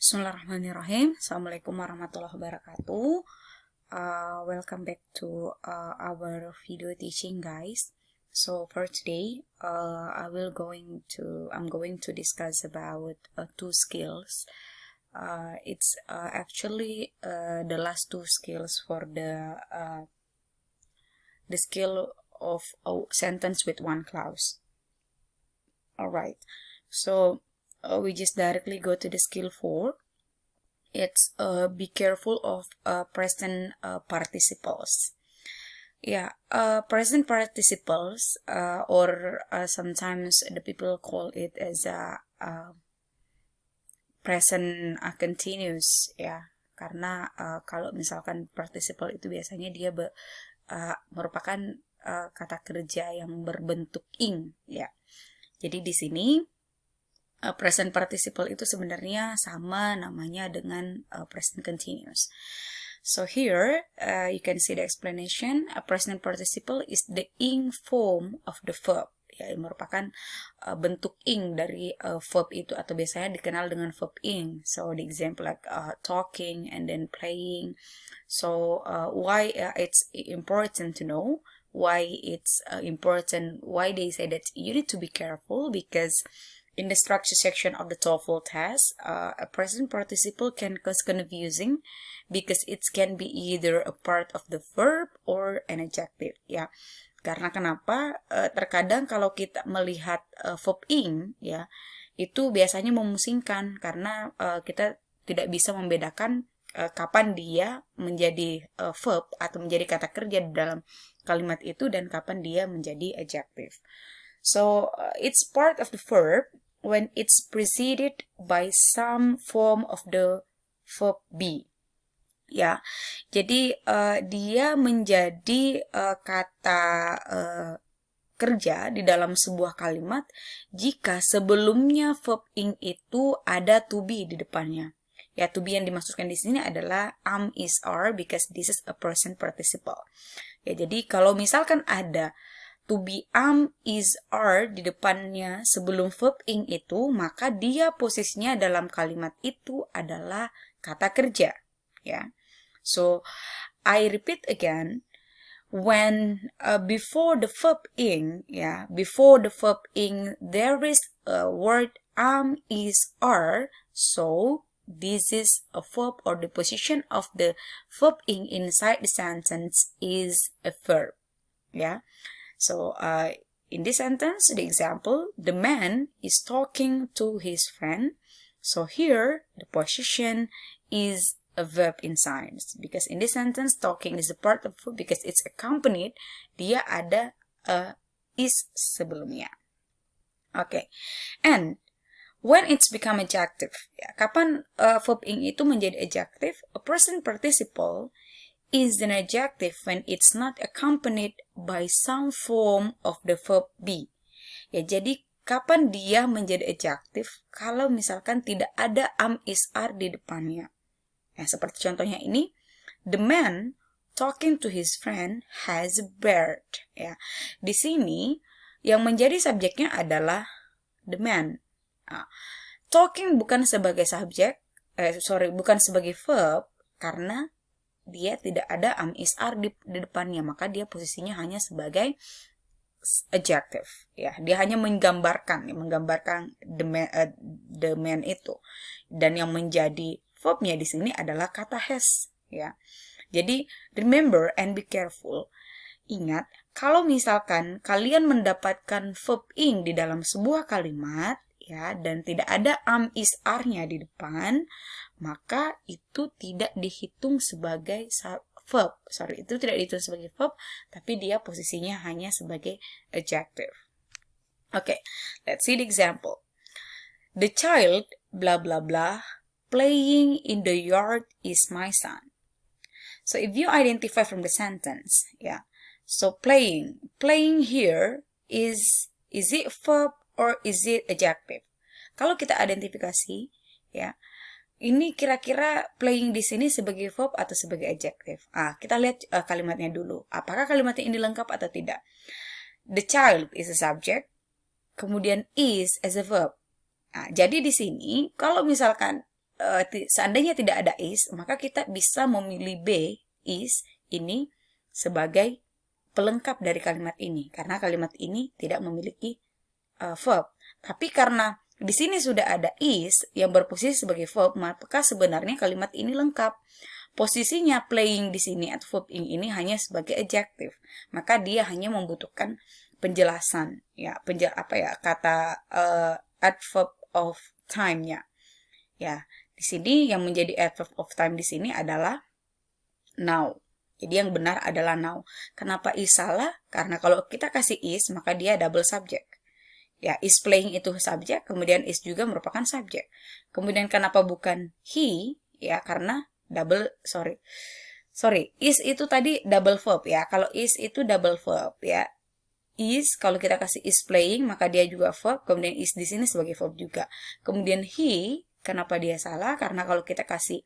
Bismillahirrahmanirrahim. Assalamualaikum warahmatullahi wabarakatuh. Welcome back to our video teaching, guys. So for today, I'm going to discuss about two skills. It's actually the last two skills for the skill of a sentence with one clause. Alright, so we just directly go to the skill 4. It's be careful of present participles. Present participles, or sometimes the people call it as a present continuous, ya. Karena kalau misalkan participle itu biasanya dia merupakan kata kerja yang berbentuk ing, ya. Jadi di sini present participle itu sebenarnya sama namanya dengan present continuous. So here you can see the explanation. A present participle is the ing form of the verb. Ya, merupakan bentuk ing dari verb itu, atau biasanya dikenal dengan verb ing. So the example like talking and then playing. So why it's important to know, why it's important, why they say that you need to be careful, because in the structure section of the TOEFL test, a present participle can cause confusing because it can be either a part of the verb or an adjective, ya. Karena kenapa? Terkadang kalau kita melihat verb ing, ya, itu biasanya memusingkan karena kita tidak bisa membedakan kapan dia menjadi verb atau menjadi kata kerja di dalam kalimat itu dan kapan dia menjadi adjective. So it's part of the verb when it's preceded by some form of the verb be. Ya, jadi dia menjadi kata kerja di dalam sebuah kalimat jika sebelumnya verb ing itu ada to be di depannya. Ya, to be yang dimaksudkan di sini adalah am, is, are, because this is a present participle. Ya, jadi kalau misalkan ada to be, am, is, are di depannya sebelum verb ing itu, maka dia posisinya dalam kalimat itu adalah kata kerja, ya. So I repeat again, when before the verb ing, ya, before the verb ing there is a word am, is, are, so this is a verb, or the position of the verb ing inside the sentence is a verb, ya. So, in this sentence, the example, the man is talking to his friend. So here, the position is a verb in science. Because in this sentence, talking is a part of verb because it's accompanied, dia ada is sebelumnya. Okay. And when it's become adjective, ya, kapan verb ing itu menjadi adjective? A present participle is an adjective when it's not accompanied by some form of the verb be. Ya, jadi kapan dia menjadi adjective? Kalau misalkan tidak ada am, is, are di depannya. Ya, seperti contohnya ini, the man talking to his friend has a bird. Ya, di sini yang menjadi subjeknya adalah the man. Nah, talking bukan sebagai subjek, bukan sebagai verb karena dia tidak ada am, is, are di depannya, maka dia posisinya hanya sebagai adjective, ya. Dia hanya menggambarkan the man itu, dan yang menjadi verbnya di sini adalah kata has, ya. Jadi remember and be careful. Ingat, kalau misalkan kalian mendapatkan verb ing di dalam sebuah kalimat, ya, dan tidak ada am, is, are-nya di depan, maka itu tidak dihitung sebagai verb. Itu tidak dihitung sebagai verb, tapi dia posisinya hanya sebagai adjective. Okay, let's see the example. The child, blah, blah, blah, playing in the yard is my son. So if you identify from the sentence, yeah, so playing here is it verb or is it adjective? Kalau kita identifikasi, ya, ini kira-kira playing di sini sebagai verb atau sebagai adjective? Kita lihat kalimatnya dulu. Apakah kalimatnya ini lengkap atau tidak? The child is a subject, kemudian is as a verb. Jadi di sini kalau misalkan seandainya tidak ada is, maka kita bisa memilih B, is, ini sebagai pelengkap dari kalimat ini. Karena kalimat ini tidak memiliki verb. Tapi karena di sini sudah ada is yang berposisi sebagai verb, maka sebenarnya kalimat ini lengkap. Posisinya playing di sini atau verb ing ini hanya sebagai adjective. Maka dia hanya membutuhkan penjelasan, ya, kata adverb of time-nya. Ya, di sini yang menjadi adverb of time di sini adalah now. Jadi yang benar adalah now. Kenapa is salah? Karena kalau kita kasih is, maka dia double subject. Ya, is playing itu subjek, kemudian is juga merupakan subjek. Kemudian kenapa bukan he? Ya, karena is itu tadi double verb ya. Kalau is itu double verb ya. Is, kalau kita kasih is playing, maka dia juga verb, kemudian is di sini sebagai verb juga. Kemudian he, kenapa dia salah? Karena kalau kita kasih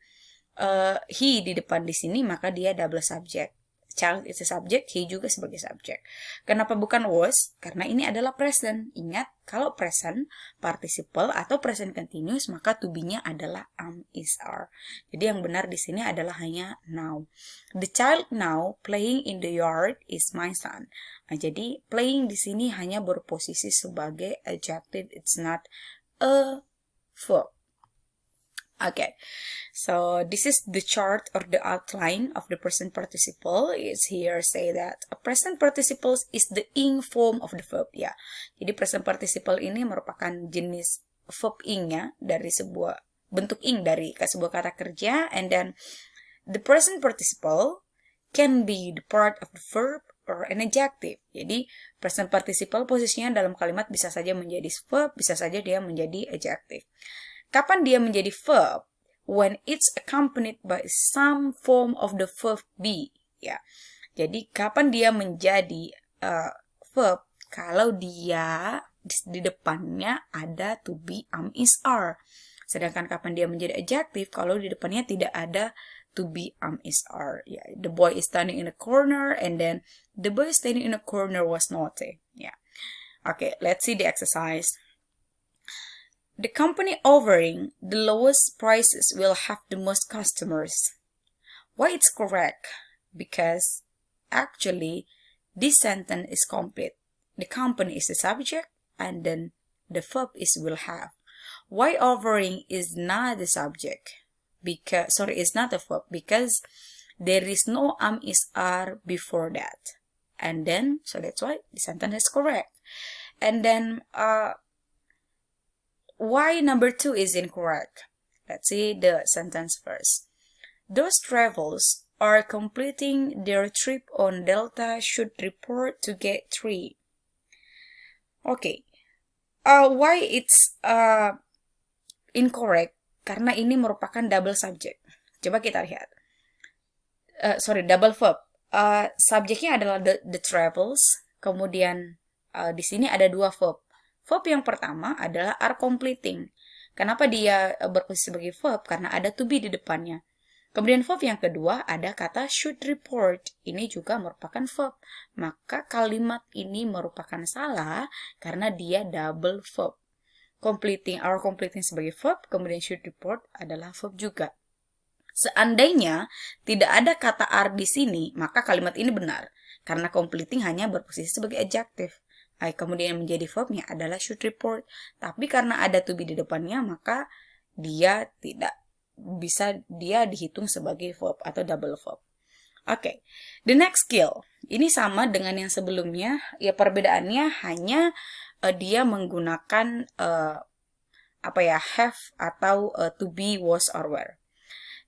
he di depan di sini, maka dia double subject. Child is a subject, he juga sebagai subject. Kenapa bukan was? Karena ini adalah present. Ingat, kalau present participle atau present continuous, maka to be-nya adalah am, is, are. Jadi yang benar di sini adalah hanya now. The child now playing in the yard is my son. Nah, jadi playing di sini hanya berposisi sebagai adjective, it's not a verb. Okay, so this is the chart or the outline of the present participle. Is here say that a present participle is the ing form of the verb. Ya, jadi present participle ini merupakan jenis verb ing-nya dari sebuah bentuk ing dari sebuah kata kerja, and then the present participle can be the part of the verb or an adjective. Jadi present participle posisinya dalam kalimat bisa saja menjadi verb, bisa saja dia menjadi adjective. Kapan dia menjadi verb? When it's accompanied by some form of the verb be. Ya. Jadi kapan dia menjadi verb? Kalau dia di depannya ada to be, am, is, are. Sedangkan kapan dia menjadi adjective? Kalau di depannya tidak ada to be, am, is, are. Ya. The boy is standing in a corner, and then the boy standing in a corner was naughty. Ya. Okay, let's see the exercise. The company offering the lowest prices will have the most customers. Why it's correct? Because actually this sentence is complete. The company is the subject, and then the verb is will have. Why offering is not the subject? It's not a verb because there is no am, is, are before that. And then, so that's why the sentence is correct. And then, why number 2 is incorrect? Let's see the sentence first. Those travelers are completing their trip on Delta should report to gate 3. Okay. Why it's incorrect? Karena ini merupakan double subject. Coba kita lihat. Double verb. Subjeknya adalah the travels. Kemudian di sini ada dua verb. Verb yang pertama adalah are completing. Kenapa dia berposisi sebagai verb? Karena ada to be di depannya. Kemudian verb yang kedua ada kata should report. Ini juga merupakan verb. Maka kalimat ini merupakan salah karena dia double verb. Are completing sebagai verb, kemudian should report adalah verb juga. Seandainya tidak ada kata are di sini, maka kalimat ini benar. Karena completing hanya berposisi sebagai adjective. Kemudian yang menjadi verbnya adalah should report. Tapi karena ada to be di depannya, maka dia tidak bisa dihitung sebagai verb atau double verb. Okay, the next skill. Ini sama dengan yang sebelumnya. Ya, perbedaannya hanya dia menggunakan have atau to be, was, or were.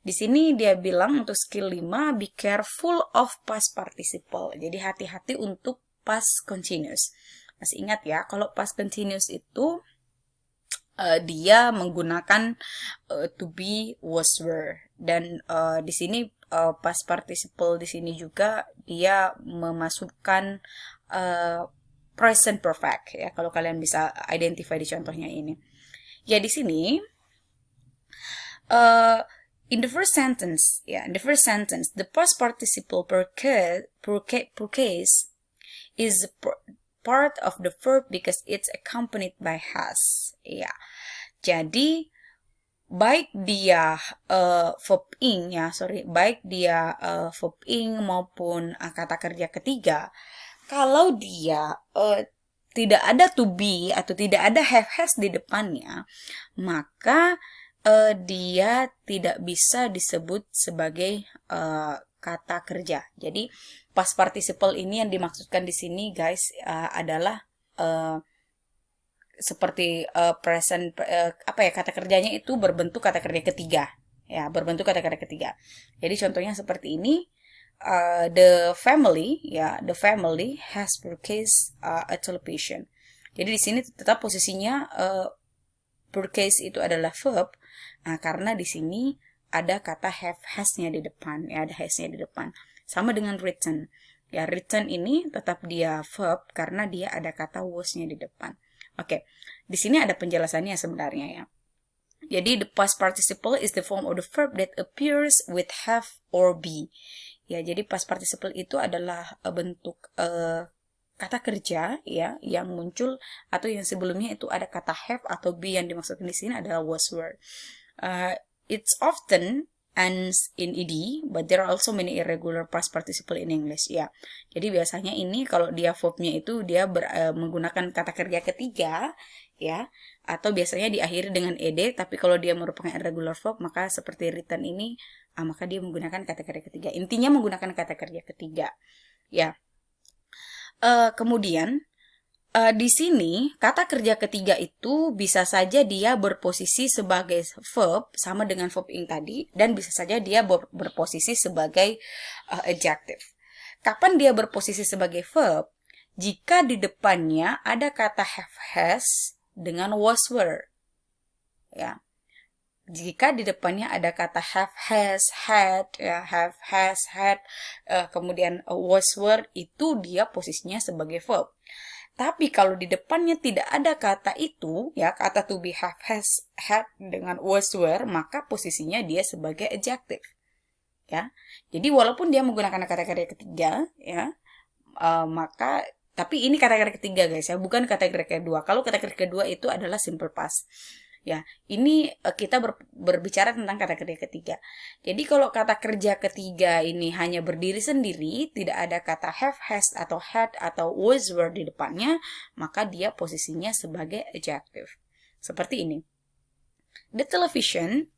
Di sini dia bilang untuk skill 5, be careful of past participle. Jadi hati-hati untuk past continuous. Masih ingat ya, kalau past continuous itu dia menggunakan to be, was, were. Dan di sini past participle di sini juga dia memasukkan present perfect ya. Kalau kalian bisa identify di contohnya ini. Ya di sini in the first sentence, the past participle per case is part of the verb because it's accompanied by has. Ya. Jadi baik dia verb ing baik dia verb ing maupun kata kerja ketiga, kalau dia tidak ada to be atau tidak ada have has di depannya, maka dia tidak bisa disebut sebagai kata kerja. Jadi past participle ini yang dimaksudkan di sini, guys, adalah seperti present kata kerjanya itu berbentuk kata kerja ketiga, ya, berbentuk kata kerja ketiga. Jadi contohnya seperti ini, the family has purchased a television. Jadi di sini tetap posisinya purchase itu adalah verb. Nah, karena di sini ada kata have has-nya di depan, ya, ada has-nya di depan. Sama dengan written. Ya, written ini tetap dia verb karena dia ada kata was-nya di depan. Oke, di sini ada penjelasannya sebenarnya, ya. Jadi the past participle is the form of the verb that appears with have or be. Ya, jadi past participle itu adalah bentuk kata kerja, ya, yang muncul atau yang sebelumnya itu ada kata have atau be. Yang dimaksudkan di sini adalah was were. It's often ends in ed, but there are also many irregular past participle in English. Ya, jadi biasanya ini kalau dia verbnya itu dia menggunakan kata kerja ketiga, ya, atau biasanya diakhiri dengan ed. Tapi kalau dia merupakan irregular verb, maka seperti written ini, maka dia menggunakan kata kerja ketiga. Intinya menggunakan kata kerja ketiga, ya. Kemudian di sini kata kerja ketiga itu bisa saja dia berposisi sebagai verb sama dengan verb ing tadi, dan bisa saja dia berposisi sebagai adjective. Kapan dia berposisi sebagai verb? Jika di depannya ada kata have has dengan was were. Ya. Jika di depannya ada kata have has had, ya, have has had, kemudian was were, itu dia posisinya sebagai verb. Tapi kalau di depannya tidak ada kata itu, ya, kata to be, have, has, had dengan was were, maka posisinya dia sebagai adjective, ya. Jadi walaupun dia menggunakan kata kerja ketiga, ya, maka tapi ini kata kerja ketiga, guys, ya, bukan kata kerja kedua. Kalau kata kerja kedua itu adalah simple past. Ya, ini kita berbicara tentang kata kerja ketiga. Jadi kalau kata kerja ketiga ini hanya berdiri sendiri, tidak ada kata have, has, atau had, atau was, were di depannya, maka dia posisinya sebagai adjective. Seperti ini. The television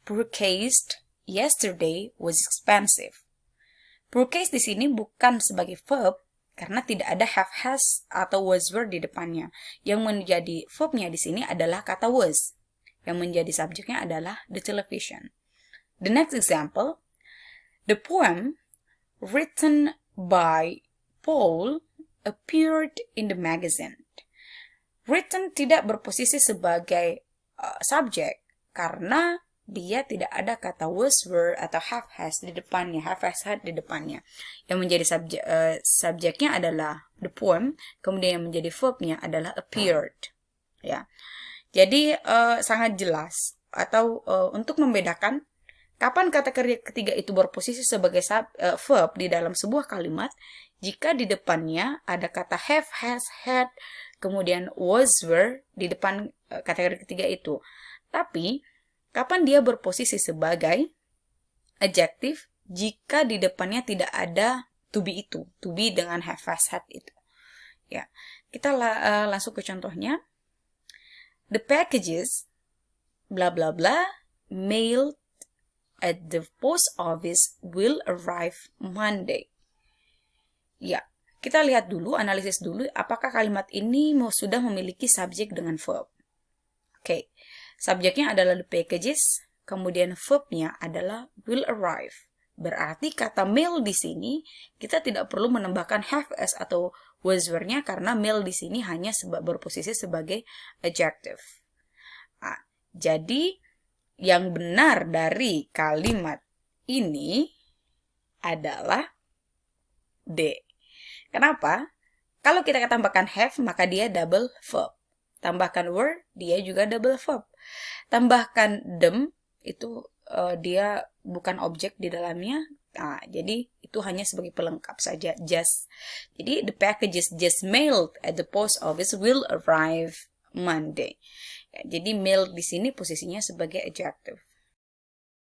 purchased yesterday was expensive. Purchase di sini bukan sebagai verb, karena tidak ada have, has, atau was, were di depannya. Yang menjadi verbnya di sini adalah kata was. Yang menjadi subjeknya adalah the television. The next example, the poem written by Paul appeared in the magazine. Written tidak berposisi sebagai subjek karena dia tidak ada kata was, were, atau have, has di depannya, have, has, had di depannya. Yang menjadi subjeknya adalah the poem, kemudian yang menjadi verbnya adalah appeared. Ya, jadi sangat jelas. Atau untuk membedakan kapan kata kerja ketiga itu berposisi sebagai verb di dalam sebuah kalimat, jika di depannya ada kata have, has, had, kemudian was, were di depan kata kerja ketiga itu. Tapi kapan dia berposisi sebagai adjective jika di depannya tidak ada to be itu, to be dengan have, has, had itu. Ya, kita langsung ke contohnya. The packages bla bla bla mailed at the post office will arrive Monday. Ya, kita lihat dulu, analisis dulu apakah kalimat ini sudah memiliki subjek dengan verb. Oke. Subjeknya adalah the packages, kemudian verbnya adalah will arrive. Berarti kata mail di sini kita tidak perlu menambahkan have as atau was were-nya karena mail di sini hanya berposisi sebagai adjective. Nah, jadi yang benar dari kalimat ini adalah D. Kenapa? Kalau kita tambahkan have, maka dia double verb. Tambahkan were, dia juga double verb. Tambahkan them, itu dia bukan objek di dalamnya. Nah, jadi itu hanya sebagai pelengkap saja, just. Jadi the packages just mailed at the post office will arrive Monday. Jadi mild di sini posisinya sebagai adjective.